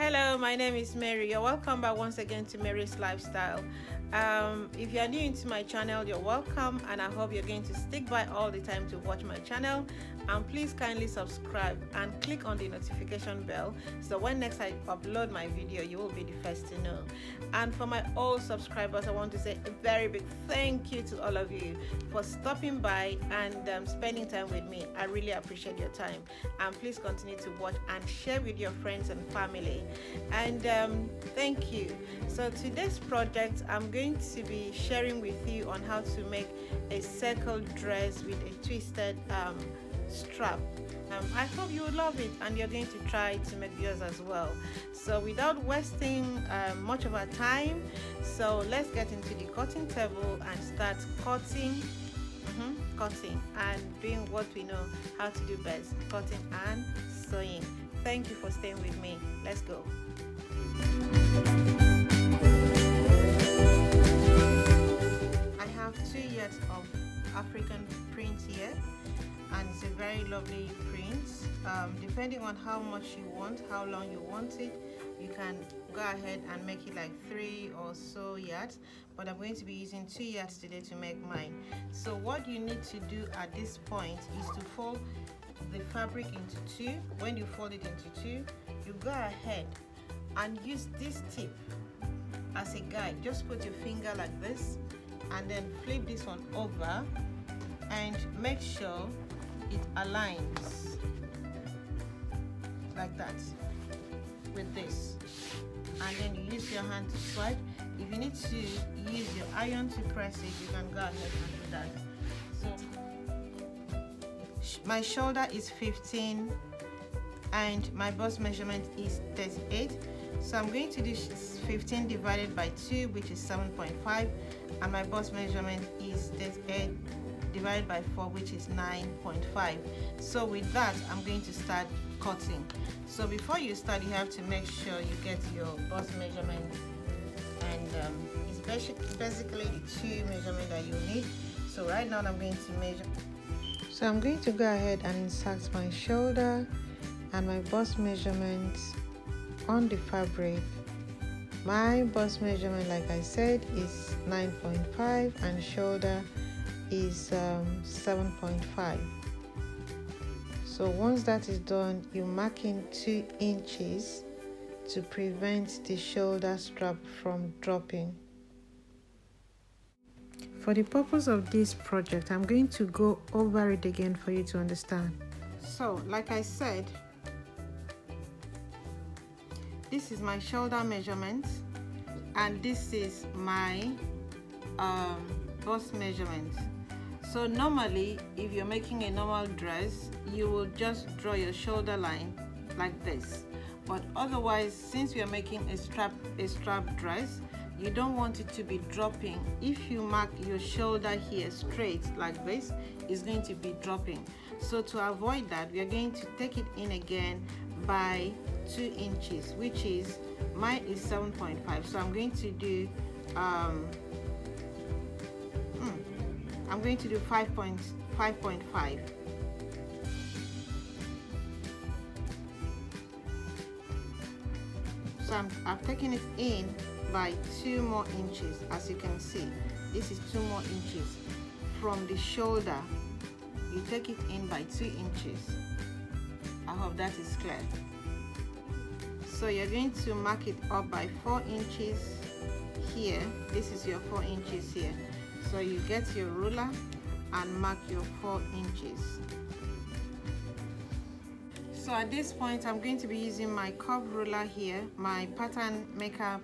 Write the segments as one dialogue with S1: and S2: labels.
S1: Hello, my name is Mary. You're welcome back once again to Mary's Lifestyle. If you are new into my channel, you're welcome, and I hope you're going to stick by all the time to watch my channel. And please kindly subscribe and click on the notification bell so when next I upload my video, you will be the first to know. And for my old subscribers, I want to say a very big thank you to all of you for stopping by and spending time with me. I really appreciate your time, and please continue to watch and share with your friends and family. And thank you. So today's project, I'm going to be sharing with you on how to make a circle dress with a twisted strap. I hope you will love it, and you're going to try to make yours as well. So without wasting much of our time, so let's get into the cutting table and start cutting and doing what we know how to do best, cutting and sewing. Thank you for staying with me. Let's go. I have 2 yards of African print here, and it's a very lovely print. Depending on how much you want, how long you want it, you can go ahead and make it like 3 or so yards, but I'm going to be using 2 yards today to make mine. So what you need to do at this point is to fold the fabric into 2. When you fold it into 2, you go ahead and use this tip as a guide. Just put your finger like this and then flip this one over and make sure it aligns like that with this, and then you use your hand to swipe. If you need to use your iron to press it, you can go ahead and do that. So my shoulder is 15 and my bust measurement is 38, so I'm going to do 15 divided by 2, which is 7.5, and my bust measurement is 38 divided by 4, which is 9.5. So with that, I'm going to start cutting. So before you start, you have to make sure you get your bust measurement, and it's basically the 2 measurement that you need. So right now I'm going to measure. So I'm going to go ahead and insert my shoulder and my bust measurement on the fabric. My bust measurement, like I said, is 9.5 and shoulder is 7.5. So once that is done, you mark in 2 inches to prevent the shoulder strap from dropping. For the purpose of this project, I'm going to go over it again for you to understand. So like I said, this is my shoulder measurement and this is my bust measurement. So normally, if you're making a normal dress, you will just draw your shoulder line like this. But otherwise, since we are making a strap dress, you don't want it to be dropping. If you mark your shoulder here straight like this, it's going to be dropping. So to avoid that, we are going to take it in again by 2 inches, which is, mine is 7.5. So I'm going to do 5.5. So I've taken it in by 2 more inches. As you can see, this is 2 more inches from the shoulder. You take it in by 2 inches. I hope that is clear. So you're going to mark it up by 4 inches here. This is your 4 inches here. So you get your ruler and mark your 4 inches. So at this point, I'm going to be using my curve ruler here, my pattern maker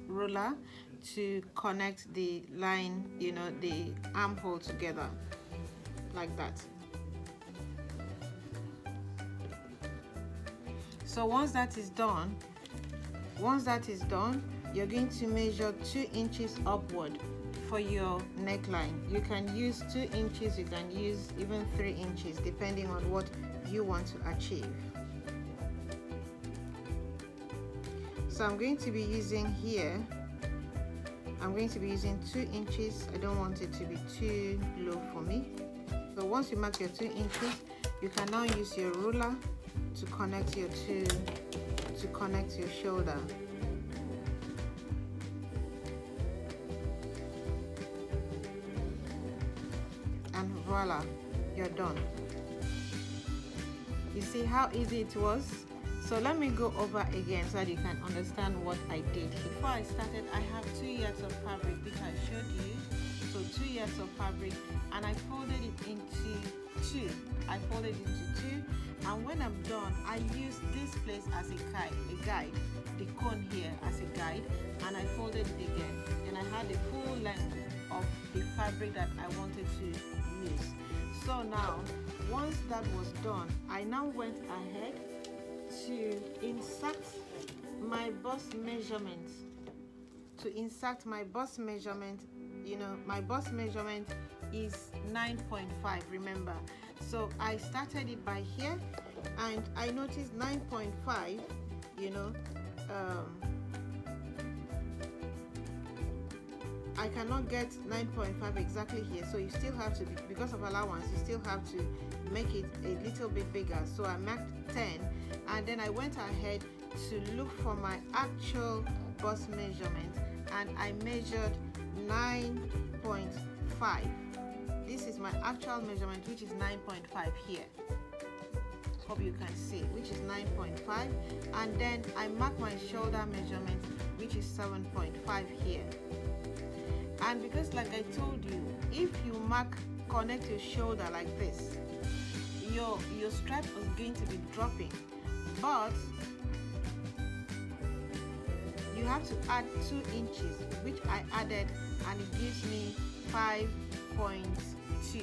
S1: ruler, to connect the line, the armhole together like that. So once that is done, you're going to measure 2 inches upward for your neckline. You can use 2 inches, you can use even 3 inches, depending on what you want to achieve. So I'm going to be using here, I'm going to be using 2 inches. I don't want it to be too low for me. So once you mark your 2 inches, you can now use your ruler to connect your two to connect your shoulder. And voila, you're done. You see how easy it was? So let me go over again so that you can understand what I did. Before I started, I have 2 yards of fabric, which I showed you. So 2 yards of fabric, and I folded it into 2. I folded it into 2, and when I'm done, I use this place as a guide, the cone here as a guide, and I folded it again. And I had the full length of the fabric that I wanted to use. So now, once that was done, I now went ahead to insert my bust measurement. You know, my bust measurement is 9.5, remember. So I started it by here, and I noticed 9.5, you know, I cannot get 9.5 exactly here, so you still have to, because of allowance, you still have to make it a little bit bigger. So I marked 10, and then I went ahead to look for my actual bust measurement, and I measured 9.5. This is my actual measurement, which is 9.5 here. Hope you can see, which is 9.5, and then I mark my shoulder measurement, which is 7.5 here. And because, like I told you, if you connect your shoulder like this, your strap is going to be dropping, but you have to add 2 inches, which I added, and it gives me 5.2, I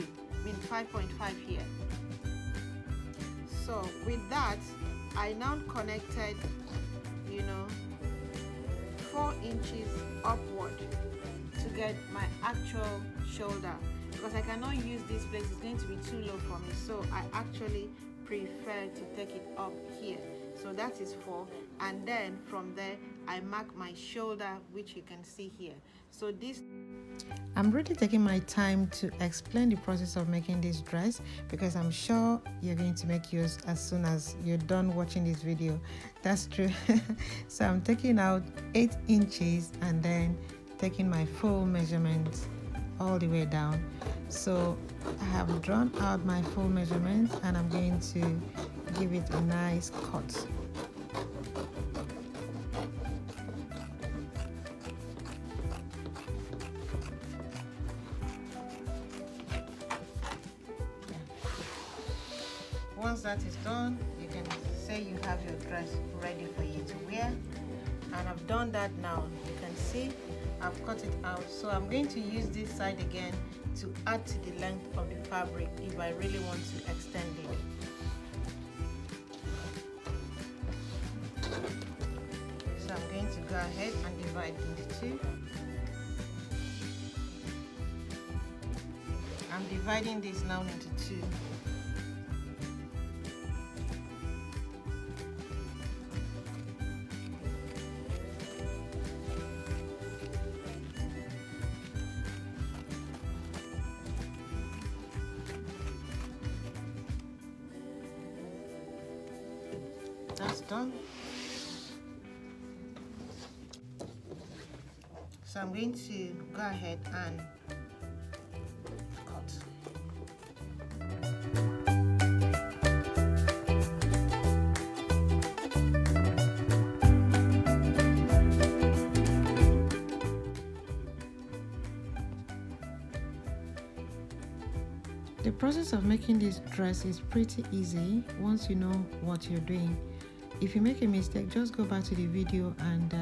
S1: mean 5.5 here. So with that, I now connected, you know, 4 inches upward to get my actual shoulder, because I cannot use this place, it's going to be too low for me, so I actually prefer to take it up here. So that is 4, and then from there I mark my shoulder, which you can see here. So this, I'm really taking my time to explain the process of making this dress, because I'm sure you're going to make yours as soon as you're done watching this video. That's true. So I'm taking out 8 inches and then taking my full measurement all the way down. So I have drawn out my full measurement, and I'm going to give it a nice cut. Once that is done, you can say you have your dress ready for you to wear. And I've done that now. You can see I've cut it out. So I'm going to use this side again to add to the length of the fabric if I really want to extend it. So I'm going to go ahead and divide into 2. I'm dividing this now into 2. That's done. So I'm going to go ahead and cut. The process of making this dress is pretty easy once you know what you're doing. If you make a mistake, just go back to the video and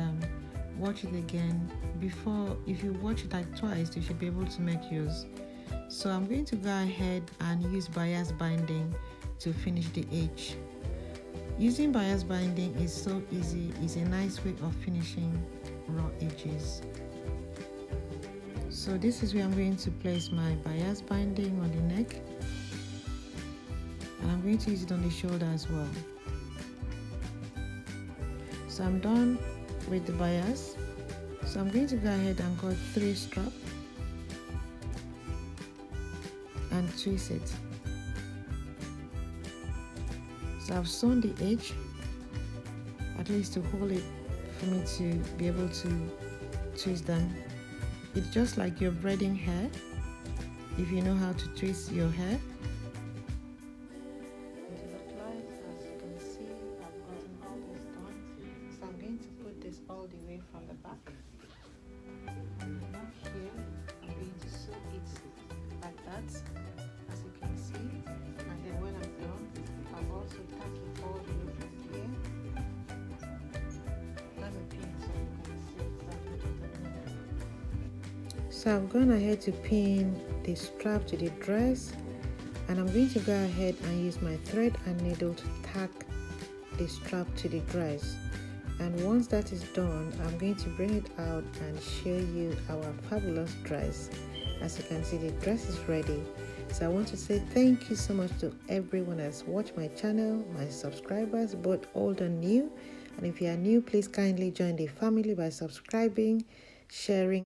S1: watch it again. If you watch it like twice, you should be able to make yours. So I'm going to go ahead and use bias binding to finish the edge. Using bias binding is so easy. It's a nice way of finishing raw edges. So this is where I'm going to place my bias binding on the neck, and I'm going to use it on the shoulder as well. So I'm done with the bias. So I'm going to go ahead and cut 3 straps and twist it. So I've sewn the edge at place to hold it for me to be able to twist them. It's just like you're braiding hair, if you know how to twist your hair. As you can see, I've gotten all this done. So I'm going to put this all the way from the back. And now here, I'm going to sew it like that, as you can see. And then when I'm done, I'll also tack it all the way from here. Let me pin so you can see exactly what I'm doing. So I've gone ahead to pin the strap to the dress, and I'm going to go ahead and use my thread and needle to tack the strap to the dress. And once that is done, I'm going to bring it out and show you our fabulous dress. As you can see, the dress is ready. So I want to say thank you so much to everyone that's watched my channel, my subscribers, both old and new. And if you are new, please kindly join the family by subscribing, sharing.